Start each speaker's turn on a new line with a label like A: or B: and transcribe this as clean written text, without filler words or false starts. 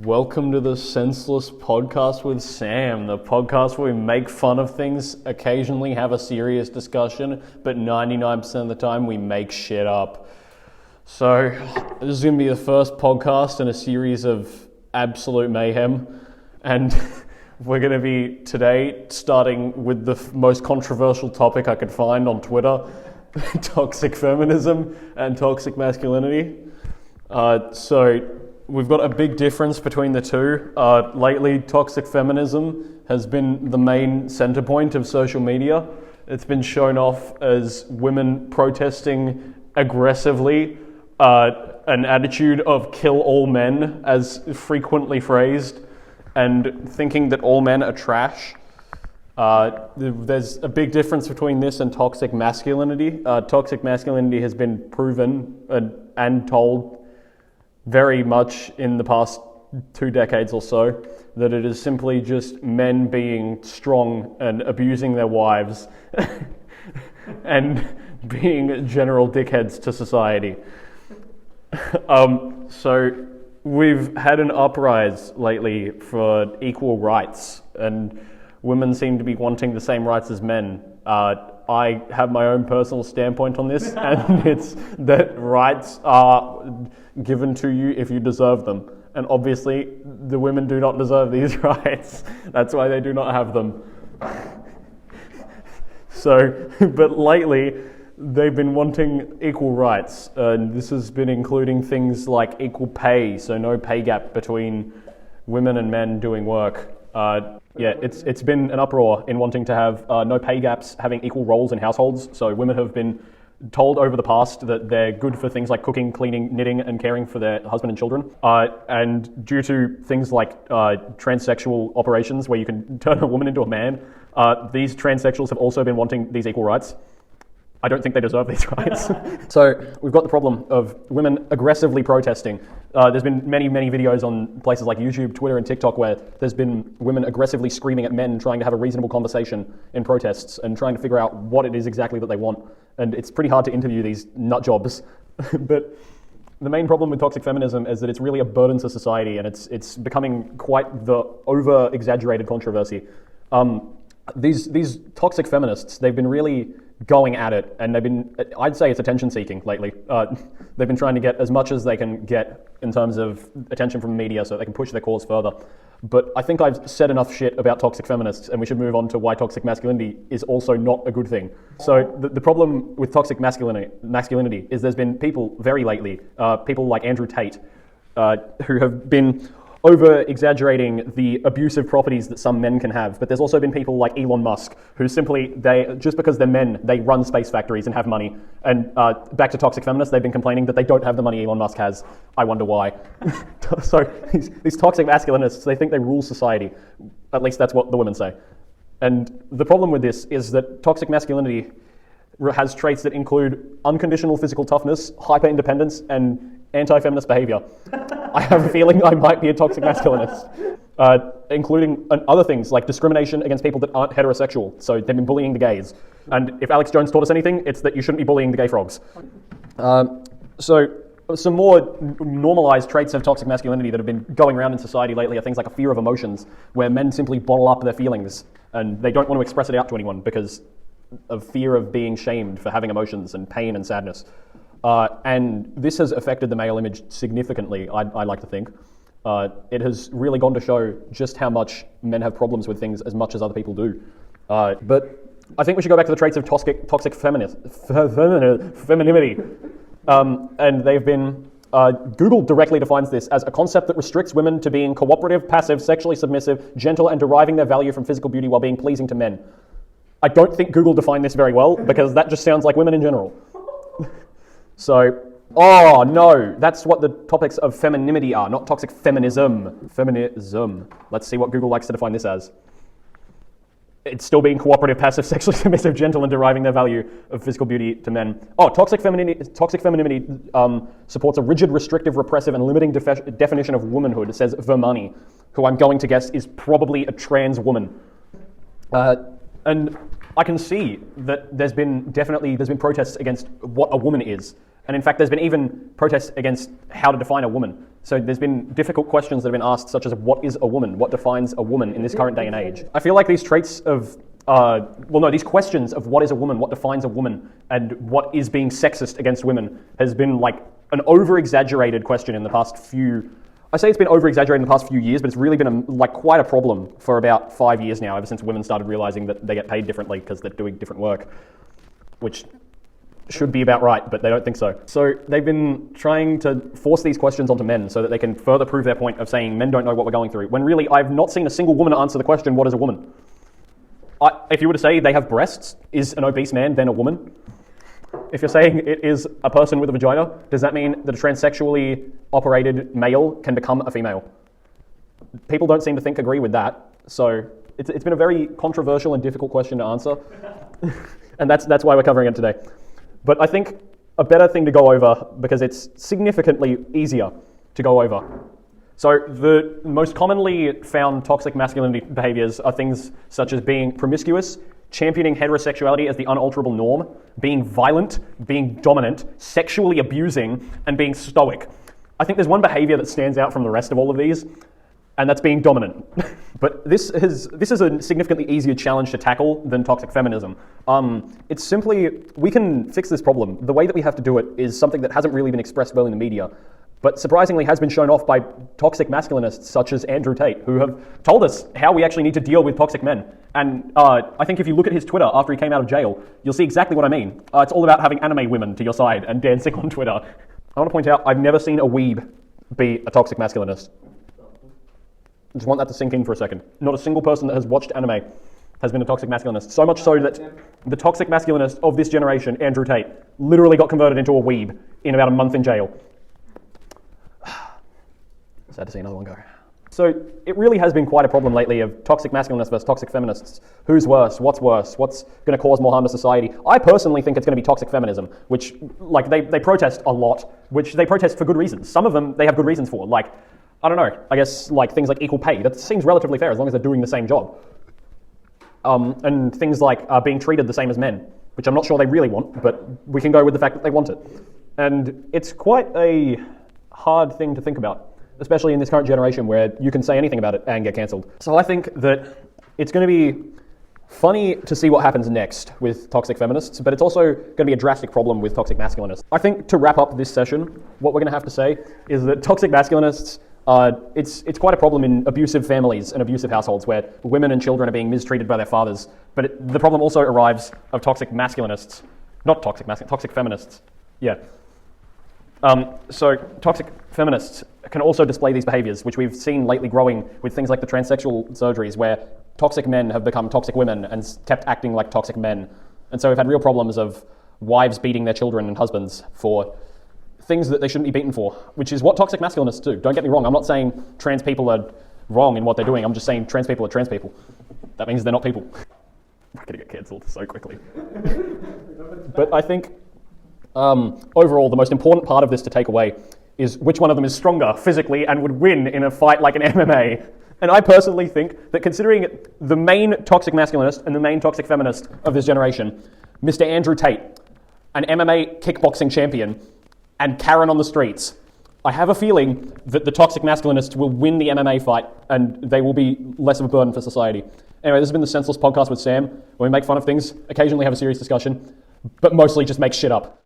A: Welcome to the Senseless Podcast with Sam, the podcast where we make fun of things, occasionally have a serious discussion, but 99% of the time we make shit up. So, this is going to be the first podcast in a series of absolute mayhem, and we're going to be today starting with the most controversial topic I could find on Twitter, toxic feminism and toxic masculinity. We've got a big difference between the two. Lately, toxic feminism has been the main center point of social media. It's been shown off as women protesting aggressively, an attitude of kill all men, as frequently phrased, and thinking that all men are trash. There's a big difference between this and toxic masculinity. Toxic masculinity has been proven and told very much in the past 2 decades or so, that it is simply just men being strong and abusing their wives and being general dickheads to society. So we've had an uprise lately for equal rights, and women seem to be wanting the same rights as men. I have my own personal standpoint on this, and it's that rights are given to you if you deserve them. And obviously, the women do not deserve these rights. That's why they do not have them. But lately, they've been wanting equal rights. And this has been including things like equal pay, so no pay gap between women and men doing work. It's been an uproar in wanting to have no pay gaps, having equal roles in households. So women have been told over the past that they're good for things like cooking, cleaning, knitting, and caring for their husband and children. And due to things like transsexual operations where you can turn a woman into a man, these transsexuals have also been wanting these equal rights. I don't think they deserve these rights. So we've got the problem of women aggressively protesting. There's been many videos on places like YouTube, Twitter, and TikTok where there's been women aggressively screaming at men, trying to have a reasonable conversation in protests and trying to figure out what it is exactly that they want. And it's pretty hard to interview these nut jobs. But the main problem with toxic feminism is that it's really a burden to society, and it's becoming quite the over-exaggerated controversy. These toxic feminists, they've been really going at it, and I'd say it's attention seeking lately. They've been trying to get as much as they can get in terms of attention from media so they can push their cause further. But I think I've said enough shit about toxic feminists, and we should move on to why toxic masculinity is also not a good thing. So the problem with toxic masculinity is there's been people very lately, people like Andrew Tate, who have been over-exaggerating the abusive properties that some men can have. But there's also been people like Elon Musk, who simply, just because they're men, they run space factories and have money. And back to toxic feminists, they've been complaining that they don't have the money Elon Musk has. I wonder why. So these toxic masculinists, they think they rule society. At least that's what the women say. And the problem with this is that toxic masculinity has traits that include unconditional physical toughness, hyper-independence, and anti-feminist behavior. I have a feeling I might be a toxic masculinist, including other things like discrimination against people that aren't heterosexual. So they've been bullying the gays. And if Alex Jones taught us anything, it's that you shouldn't be bullying the gay frogs. So some more normalized traits of toxic masculinity that have been going around in society lately are things like a fear of emotions, where men simply bottle up their feelings and they don't want to express it out to anyone because of fear of being shamed for having emotions and pain and sadness. And this has affected the male image significantly, I like to think. It has really gone to show just how much men have problems with things as much as other people do. But I think we should go back to the traits of toxic femininity. And they've been, Google directly defines this as a concept that restricts women to being cooperative, passive, sexually submissive, gentle, and deriving their value from physical beauty while being pleasing to men. I don't think Google defined this very well, because that just sounds like women in general. So, oh no, that's what the topics of femininity are, not toxic feminism. Feminism. Let's see what Google likes to define this as. It's still being cooperative, passive, sexually submissive, gentle, and deriving their value of physical beauty to men. Oh, toxic femininity supports a rigid, restrictive, repressive, and limiting definition of womanhood, says Vermani, who I'm going to guess is probably a trans woman. And I can see that there's been protests against what a woman is. And in fact, there's been even protests against how to define a woman. So there's been difficult questions that have been asked, such as what is a woman? What defines a woman in this current day and age? I feel like these traits of, these questions of what is a woman, what defines a woman, and what is being sexist against women has been like an over-exaggerated question in the past few, I say it's been over-exaggerated in the past few years, but it's really been quite a problem for about 5 years now, ever since women started realizing that they get paid differently because they're doing different work, which should be about right, but they don't think so. So they've been trying to force these questions onto men so that they can further prove their point of saying men don't know what we're going through, when really I've not seen a single woman answer the question, what is a woman? If you were to say they have breasts, is an obese man then a woman? If you're saying it is a person with a vagina, does that mean that a transsexually operated male can become a female? People don't seem to agree with that, so it's been a very controversial and difficult question to answer, and that's why we're covering it today. But I think a better thing to go over, because it's significantly easier to go over. So the most commonly found toxic masculinity behaviors are things such as being promiscuous, championing heterosexuality as the unalterable norm, being violent, being dominant, sexually abusing, and being stoic. I think there's one behavior that stands out from the rest of all of these, and that's being dominant. But this is a significantly easier challenge to tackle than toxic feminism. It's simply, we can fix this problem. The way that we have to do it is something that hasn't really been expressed well in the media, but surprisingly has been shown off by toxic masculinists such as Andrew Tate, who have told us how we actually need to deal with toxic men. And I think if you look at his Twitter after he came out of jail, you'll see exactly what I mean. It's all about having anime women to your side and dancing on Twitter. I want to point out, I've never seen a weeb be a toxic masculinist. I just want that to sink in for a second. Not a single person that has watched anime has been a toxic masculinist. So much so that the toxic masculinist of this generation, Andrew Tate, literally got converted into a weeb in about a month in jail. Sad to see another one go. So it really has been quite a problem lately of toxic masculinists versus toxic feminists. Who's worse? What's worse? What's going to cause more harm to society? I personally think it's going to be toxic feminism, which they protest a lot, which they protest for good reasons. Some of them they have good reasons for, I don't know, I guess things like equal pay. That seems relatively fair as long as they're doing the same job. And things like being treated the same as men, which I'm not sure they really want, but we can go with the fact that they want it. And it's quite a hard thing to think about, especially in this current generation where you can say anything about it and get cancelled. So I think that it's going to be funny to see what happens next with toxic feminists, but it's also going to be a drastic problem with toxic masculinists. I think to wrap up this session, what we're going to have to say is that toxic masculinists, it's quite a problem in abusive families and abusive households where women and children are being mistreated by their fathers, but the problem also arrives of toxic masculinists, toxic feminists. Yeah. So toxic feminists can also display these behaviors, which we've seen lately growing with things like the transsexual surgeries, where toxic men have become toxic women and kept acting like toxic men. And so we've had real problems of wives beating their children and husbands for things that they shouldn't be beaten for, which is what toxic masculinists do. Don't get me wrong, I'm not saying trans people are wrong in what they're doing, I'm just saying trans people are trans people. That means they're not people. We're going to get cancelled so quickly. But I think overall, the most important part of this to take away is which one of them is stronger physically and would win in a fight like an MMA. And I personally think that considering the main toxic masculinist and the main toxic feminist of this generation, Mr. Andrew Tate, an MMA kickboxing champion, and Karen on the streets, I have a feeling that the toxic masculinists will win the MMA fight and they will be less of a burden for society. Anyway, this has been the Senseless Podcast with Sam, where we make fun of things, occasionally have a serious discussion, but mostly just make shit up.